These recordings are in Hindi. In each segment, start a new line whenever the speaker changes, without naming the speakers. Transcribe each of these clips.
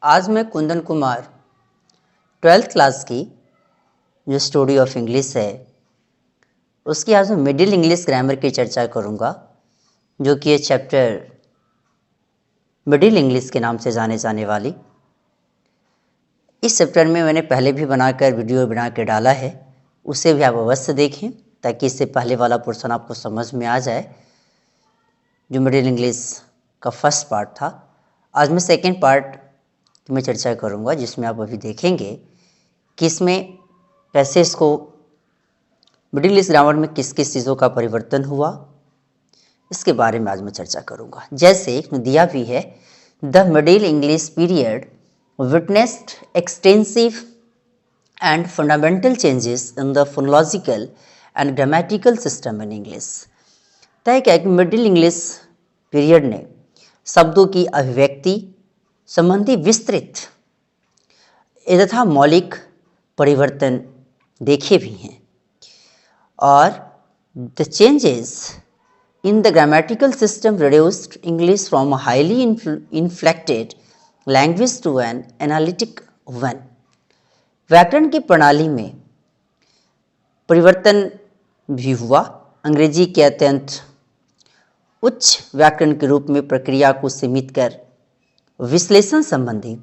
आज मैं कुंदन कुमार 12th क्लास की जो स्टडी ऑफ इंग्लिश है उसकी आज मैं मिडिल इंग्लिश ग्रामर की चर्चा करूंगा, जो कि ये चैप्टर मिडिल इंग्लिश के नाम से जाने जाने वाली। इस चैप्टर में मैंने पहले भी बनाकर वीडियो बना के डाला है, उसे भी आप अवश्य देखें ताकि इससे पहले वाला पोर्शन आपको समझ में आ जाए, जो मिडिल इंग्लिश का फर्स्ट पार्ट था। आज मैं सेकेंड पार्ट में चर्चा करूंगा, जिसमें आप अभी देखेंगे कि इसमें कैसे इसको मिडिल इंग्लिश ग्रामर में किस किस चीज़ों का परिवर्तन हुआ, इसके बारे में आज मैं चर्चा करूंगा। जैसे इसमें दिया भी है, the middle English period witnessed extensive and fundamental changes in the phonological and grammatical system in English. तय क्या है कि मिडिल इंग्लिश पीरियड ने शब्दों की अभिव्यक्ति संबंधी विस्तृत तथा मौलिक परिवर्तन देखे भी हैं, और the changes in the grammatical system reduced English from a highly inflected language to an analytic one. व्याकरण की प्रणाली में परिवर्तन भी हुआ। अंग्रेजी के अत्यंत उच्च व्याकरण के रूप में प्रक्रिया को सीमित कर विश्लेषण संबंधी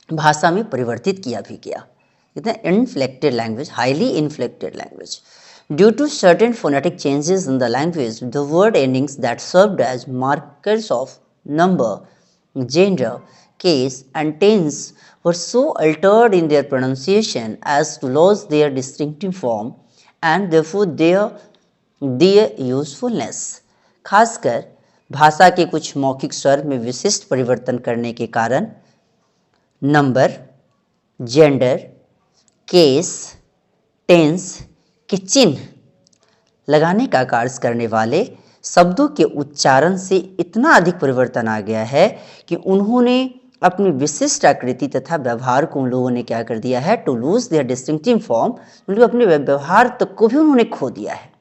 भाषा में परिवर्तित किया भी गया। कहते हैं inflected language, highly inflected language. Due to certain phonetic changes in the language, the word endings that served as markers of number, gender, case and tense were so altered in their pronunciation as to lose their distinctive form and therefore their usefulness। खासकर भाषा के कुछ मौखिक स्वर में विशिष्ट परिवर्तन करने के कारण नंबर, जेंडर, केस, टेंस के चिन्ह लगाने का कार्य करने वाले शब्दों के उच्चारण से इतना अधिक परिवर्तन आ गया है कि उन्होंने अपनी विशिष्ट आकृति तथा व्यवहार को उन लोगों ने क्या कर दिया है, to lose their distinctive form, उनके अपने व्यवहार तक को भी उन्होंने खो दिया है।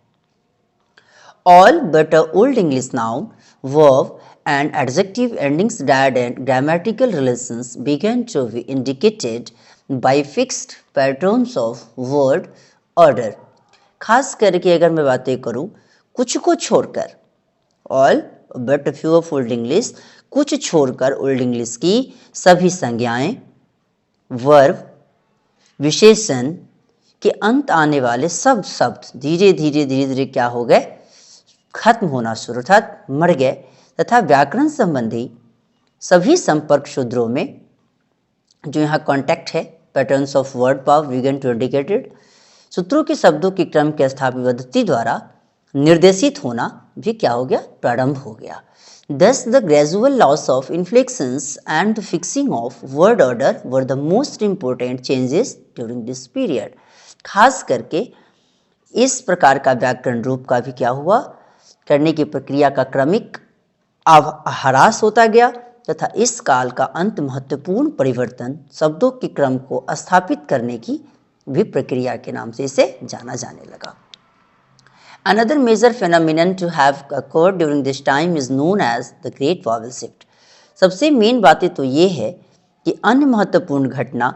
All but old English noun, verb and adjective endings died and grammatical relations began to be indicated by fixed patterns of word order। खास करके अगर मैं बातें करूं, कुछ को छोड़कर, all but few of old English, कुछ छोड़कर ओल्ड इंग्लिश की सभी संज्ञाएं, वर्ब, विशेषण के अंत आने वाले सब शब्द धीरे धीरे क्या हो गए, खत्म होना शुरू, अर्थात मर गए, तथा व्याकरण संबंधी सभी संपर्क सूत्रों में जो यहाँ कॉन्टैक्ट है, patterns of word power began to indicated, सूत्रों के शब्दों की क्रम के स्थापित पद्धति द्वारा निर्देशित होना भी क्या हो गया, प्रारंभ हो गया। Thus the gradual loss of inflections and the fixing of word order were the most important changes during this period। खास करके इस प्रकार का व्याकरण रूप का भी क्या हुआ, करने की प्रक्रिया का क्रमिक ह्रास होता गया, तथा इस काल का अंत महत्वपूर्ण परिवर्तन शब्दों के क्रम को स्थापित करने की भी प्रक्रिया के नाम से इसे जाना जाने लगा। Another major phenomenon to have occurred during this time is known as the Great Vowel Shift। सबसे मेन बातें तो ये है कि अन्य महत्वपूर्ण घटना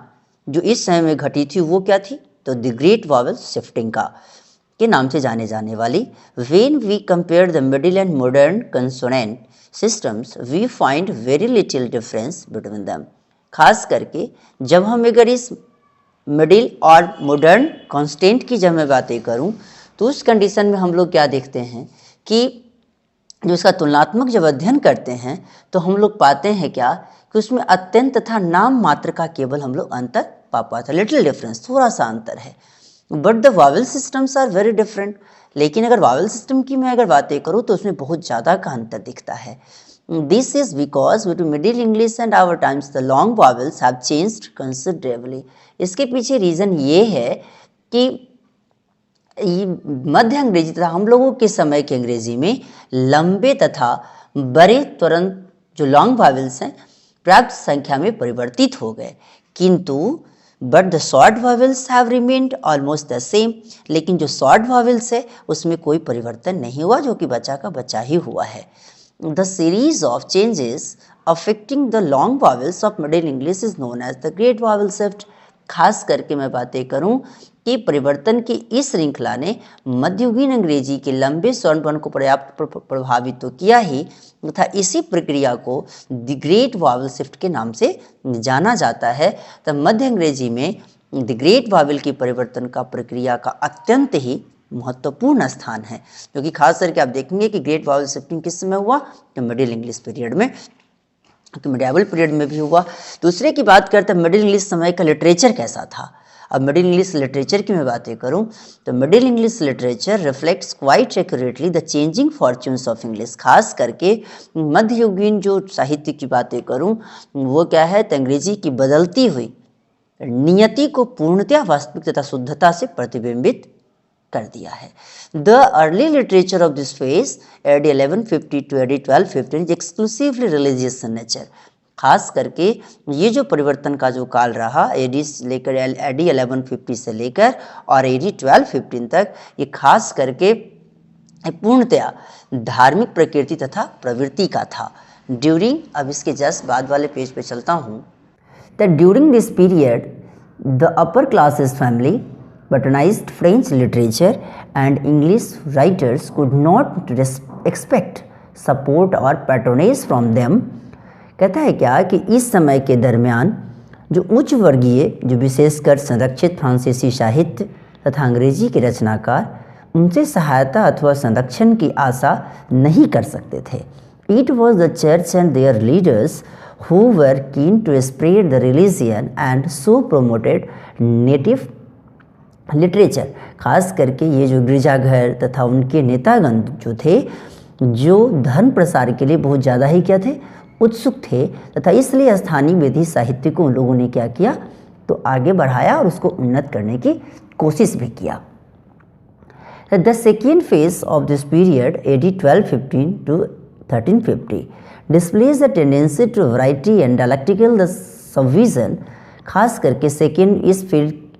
जो इस समय में घटी थी वो क्या थी, तो द ग्रेट वॉवल शिफ्टिंग का के नाम से जाने जाने वाली। When we compare the middle and modern consonant systems, we find very little difference between them। खास करके जब हम अगर इस मिडिल और मॉडर्न कॉन्स्टेंट की जब मैं बातें करूं, तो उस कंडीशन में हम लोग क्या देखते हैं कि जो इसका तुलनात्मक जब अध्ययन करते हैं तो हम लोग पाते हैं क्या कि उसमें अत्यंत तथा नाम मात्र का केवल हम लोग अंतर पा पाते हैं, लिटिल डिफरेंस, थोड़ा सा अंतर है। But the vowel systems are very different. लेकिन अगर वावल सिस्टम की मैं अगर बातें करूँ तो उसमें बहुत ज़्यादा का अंतर दिखता है। This is because between Middle English and our times the long vowels have changed considerably. इसके पीछे रीज़न ये है कि मध्य अंग्रेजी तथा हम लोगों के समय के अंग्रेजी में लंबे तथा बड़े तुरंत जो लॉन्ग वावल्स हैं पर्याप्त संख्या में परिवर्तित हो गए, किंतु but the short vowels have remained almost the same. लेकिन जो शॉर्ट वावल्स है उसमें कोई परिवर्तन नहीं हुआ, जो कि बचा का बचा ही हुआ है। The series of changes affecting the long vowels of Middle English is known as the Great Vowel Shift. खास करके मैं बातें करूं कि परिवर्तन की इस श्रृंखला ने मध्ययुगीन अंग्रेजी के लंबे स्वर्ण को पर्याप्त प्रभावित तो किया ही तथा इसी प्रक्रिया को द ग्रेट वावल शिफ्ट के नाम से जाना जाता है। तब मध्य अंग्रेजी में द ग्रेट वावल की परिवर्तन का प्रक्रिया का अत्यंत ही महत्वपूर्ण स्थान है, क्योंकि खास करके आप देखेंगे कि ग्रेट वावल शिफ्टिंग किस समय हुआ, तो मिडिल इंग्लिश पीरियड में, तो मिडिवल पीरियड में भी हुआ। दूसरे की बात करते हैं मिडिल इंग्लिश समय का लिटरेचर कैसा था। अब मिडिल इंग्लिश लिटरेचर की मैं बातें करूं तो middle English literature reflects quite accurately the changing fortunes of English. खास करके मध्ययुगीन जो साहित्य की बातें करूं वो क्या है, तो अंग्रेजी की बदलती हुई नियति को पूर्णतया वास्तविक तथा शुद्धता से प्रतिबिंबित कर दिया है। The early literature of this phase AD 1150 to AD 1215 is exclusively religious in nature. खास करके ये जो परिवर्तन का जो काल रहा एडी लेकर एडी 1150 से लेकर और एडी 1215 तक, ये खास करके पूर्णतया धार्मिक प्रकृति तथा प्रवृत्ति का था। ड्यूरिंग, अब इसके जस्ट बाद वाले पेज पे चलता हूँ, that during this period the upper classes family Botanized French literature and English writers could not expect support or patronage from them। कहता है क्या कि इस समय के दरमियान जो उच्च वर्गीय, जो विशेषकर संरक्षित फ्रांसीसी साहित्य तथा अंग्रेजी के रचनाकार उनसे सहायता अथवा संरक्षण की आशा नहीं कर सकते थे। It was the church and their leaders who were keen to spread the religion and so promoted native literature. खास करके ये जो गिरजाघर तथा उनके नेतागण जो थे, जो धर्म प्रसार के लिए बहुत ज़्यादा ही क्या थे, उत्सुक थे, तथा इसलिए स्थानीय विधि साहित्य को उन लोगों ने क्या किया, तो आगे बढ़ाया और उसको उन्नत करने की कोशिश भी किया। The second phase of this period AD 1215 to 1350 displays the tendency to variety and dialectical the subdivision. खास करके सेकेंड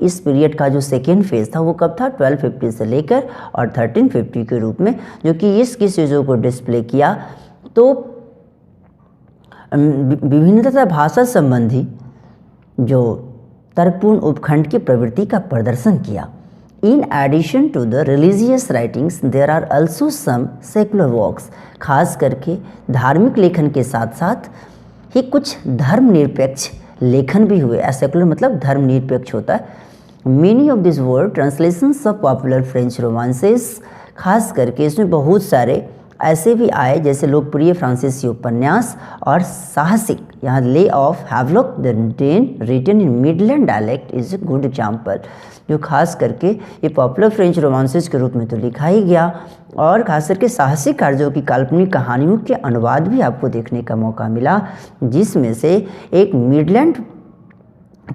इस पीरियड का जो सेकेंड फेज था वो कब था, 1250 से लेकर और 1350 के रूप में, जो कि इसकी चीज़ों को डिस्प्ले किया। तो विभिन्न तथा भाषा संबंधी जो तर्कपूर्ण उपखंड की प्रवृत्ति का प्रदर्शन किया। In addition to the religious writings there are also some secular works. खास करके धार्मिक लेखन के साथ साथ ही कुछ धर्मनिरपेक्ष लेखन भी हुए। सेकुलर मतलब धर्मनिरपेक्ष होता है। Many of this word translations of popular French romances. खास करके इसमें बहुत सारे ऐसे भी आए जैसे लोकप्रिय फ्रांसीसी उपन्यास और साहसिक। यहाँ lay of Havelok the Dane written in Midland dialect is a good example, जो खास करके ये पॉपुलर फ्रेंच रोमांसेस के रूप में तो लिखा ही गया, और खास करके साहसिक कार्यों की काल्पनिक कहानियों के अनुवाद भी आपको देखने का मौका मिला, जिसमें से एक मिडलैंड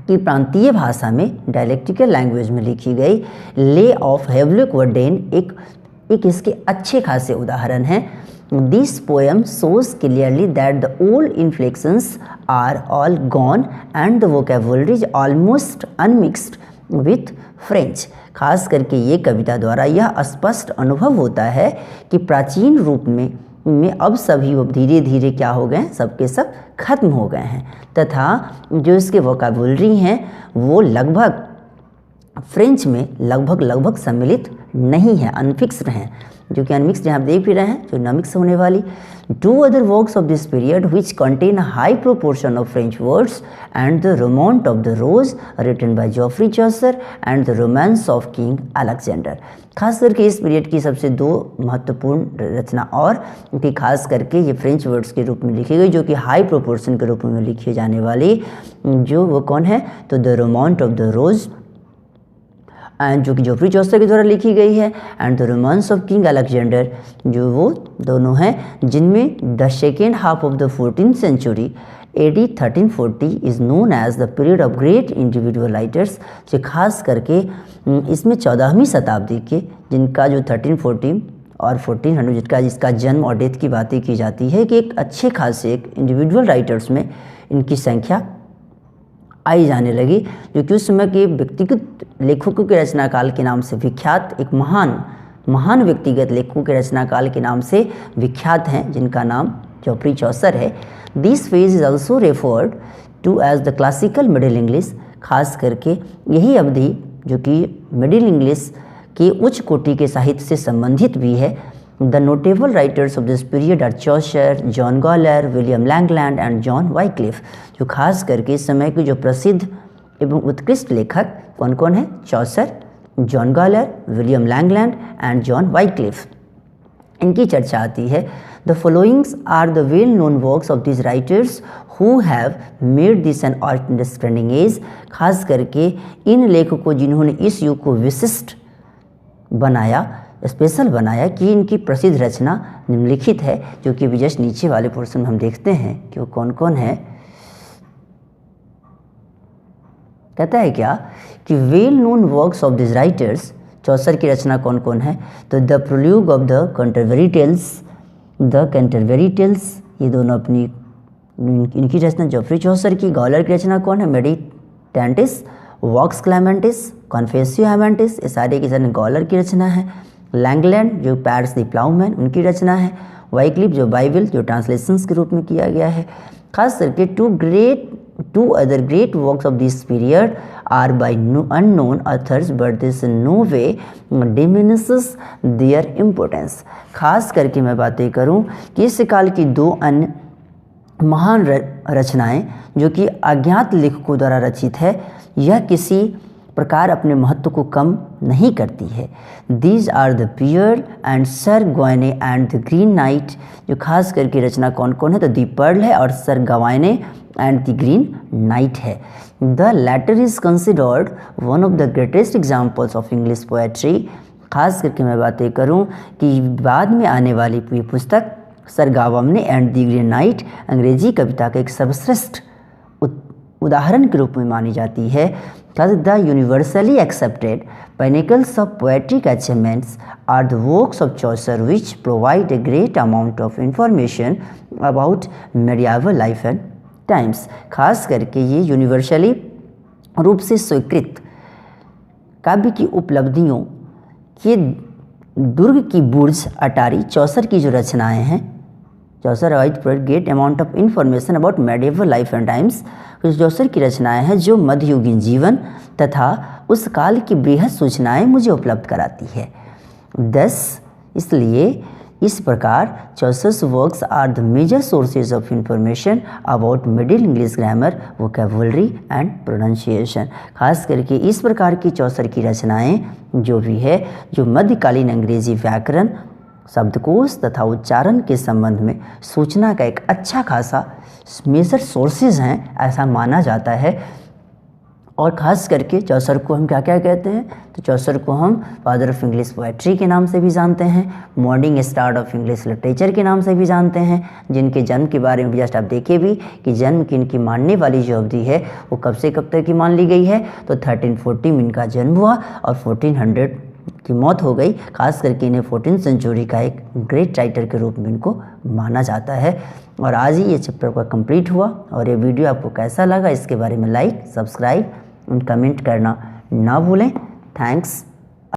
की प्रांतीय भाषा में डायलेक्टिकल लैंग्वेज में लिखी गई ले ऑफ हैवलॉक व डेन एक इसके अच्छे खासे उदाहरण हैं। This poem shows clearly that the old inflections are all gone and the vocabulary is almost unmixed with French। खास करके ये कविता द्वारा यह स्पष्ट अनुभव होता है कि प्राचीन रूप में अब सभी धीरे धीरे क्या हो गए, सबके सब खत्म हो गए हैं, तथा जो इसके वोकैबुलरी हैं वो लगभग फ्रेंच में लगभग सम्मिलित नहीं है, अनफिक्स्ड हैं, जो कि अनमिक्स्ड आप देख भी रहे हैं, जो नमिक्स होने वाली। Two other works of this period which contain a high proportion of French words and the Romaunt of the Rose written by Geoffrey Chaucer and the Romance of King Alexander. खास करके इस पीरियड की सबसे दो महत्वपूर्ण रचना और कि खास करके ये फ्रेंच वर्ड्स के रूप में लिखी गई, जो कि हाई प्रोपोर्शन के रूप में लिखी जाने वाली, जो वो कौन है, तो the Romaunt of the Rose and जो कि जॉफ्री चॉसर के द्वारा लिखी गई है, and the Romance of King Alexander, जो वो दोनों हैं, जिनमें the second half of the 14th century AD 1340 is known as the period of great individual writers. जो खास करके इसमें 14वीं शताब्दी के जिनका जो 1340 और 1400 जिसका जन्म और डेथ की बातें की जाती है, कि एक अच्छे खासे एक इंडिविजुअल राइटर्स में इनकी संख्या आई जाने लगी, जो कि उस समय के व्यक्तिगत लेखकों के रचनाकाल के नाम से विख्यात एक महान व्यक्तिगत लेखकों के रचनाकाल के नाम से विख्यात हैं, जिनका नाम जोफ्री चौसर है। This phase is also referred to as the classical Middle English. खास करके यही अवधि जो कि मिडिल इंग्लिश के उच्च कोटि के साहित्य से संबंधित भी है। The notable writers of this period are Chaucer, John Gower, William Langland and John Wycliffe. जो खास करके इस समय के जो प्रसिद्ध एवं उत्कृष्ट लेखक कौन कौन है? Chaucer, John Gower, William Langland and John Wycliffe, इनकी चर्चा आती है। The followings are the well known works of this writers who have made this an outstanding age. खास करके इन लेखकों जिन्होंने इस युग को विशिष्ट बनाया, स्पेशल बनाया, कि इनकी प्रसिद्ध रचना निम्नलिखित है, जो कि जस्ट नीचे वाले पोर्शन में हम देखते हैं कि वो कौन कौन है। कहता है क्या कि well known works of this writers, Chaucer की रचना कौन कौन है? तो the prologue of the Canterbury Tales, ये दोनों अपनी इनकी रचना जोफ्री चौसर की। गॉलर की रचना कौन है? मेडिटेंटिस, वॉक्स क्लेमेंटिस, कॉन्फेसियो हेमेंटिस, ये सारे की सारे गॉलर की रचना है। लैंगलैंड जो पैरिस द प्लाउमैन, उनकी रचना है। वाइक्लिफ जो बाइबल जो ट्रांसलेशंस के रूप में किया गया है। खास करके two other great works of this period are by unknown authors, but this in no way diminishes their importance। खास करके मैं बातें करूं कि इस काल की दो अन्य महान रचनाएं जो कि अज्ञात लेखकों द्वारा रचित है, यह किसी प्रकार अपने महत्व को कम नहीं करती है। These are the Pearl and Sir Gawain and the Green Knight. जो खास करके रचना कौन कौन है? तो दी पर्ल है और Sir Gawain and the Green Knight है। The latter is considered one of the greatest examples of English poetry. खास करके मैं बातें करूं कि बाद में आने वाली ये पुस्तक Sir Gawain and the Green Knight अंग्रेजी कविता का एक सर्वश्रेष्ठ उदाहरण के रूप में मानी जाती है। The universally accepted pinnacles of poetic achievements are the works of Chaucer which provide a great amount of information about medieval life and times. खास करके ये यूनिवर्सली रूप से स्वीकृत काव्य की उपलब्धियों के दुर्ग की बुर्ज अटारी चौसर की जो रचनाएं हैं, Chaucer provide great amount of information about medieval life and times. कुछ चौसर की रचनाएं हैं जो मध्ययुगीन जीवन तथा उस काल की बृहद सूचनाएं मुझे उपलब्ध कराती है। इसलिए इस प्रकार Chaucer's works are the major sources of information about Middle English grammar, vocabulary and pronunciation. खास करके इस प्रकार की चौसर की रचनाएं जो भी है, जो मध्यकालीन अंग्रेजी व्याकरण, शब्दकोश तथा उच्चारण के संबंध में सूचना का एक अच्छा खासा मेजर सोर्सेज हैं, ऐसा माना जाता है। और ख़ास करके चौसर को हम क्या क्या कहते हैं? तो चौसर को हम फादर ऑफ इंग्लिश पोएट्री के नाम से भी जानते हैं, morning star of English literature के नाम से भी जानते हैं, जिनके जन्म के बारे में भी जस्ट आप देखे भी कि जन्म की इनकी मानने वाली जो अवधि है वो कब से कब तक की मान ली गई है? तो 1340 में इनका जन्म हुआ और 1400 की मौत हो गई। खास करके इन्हें 14th सेंचुरी का एक ग्रेट राइटर के रूप में इनको माना जाता है। और आज ही ये चैप्टर का कंप्लीट हुआ। और ये वीडियो आपको कैसा लगा इसके बारे में लाइक, सब्सक्राइब और कमेंट करना ना भूलें। थैंक्स।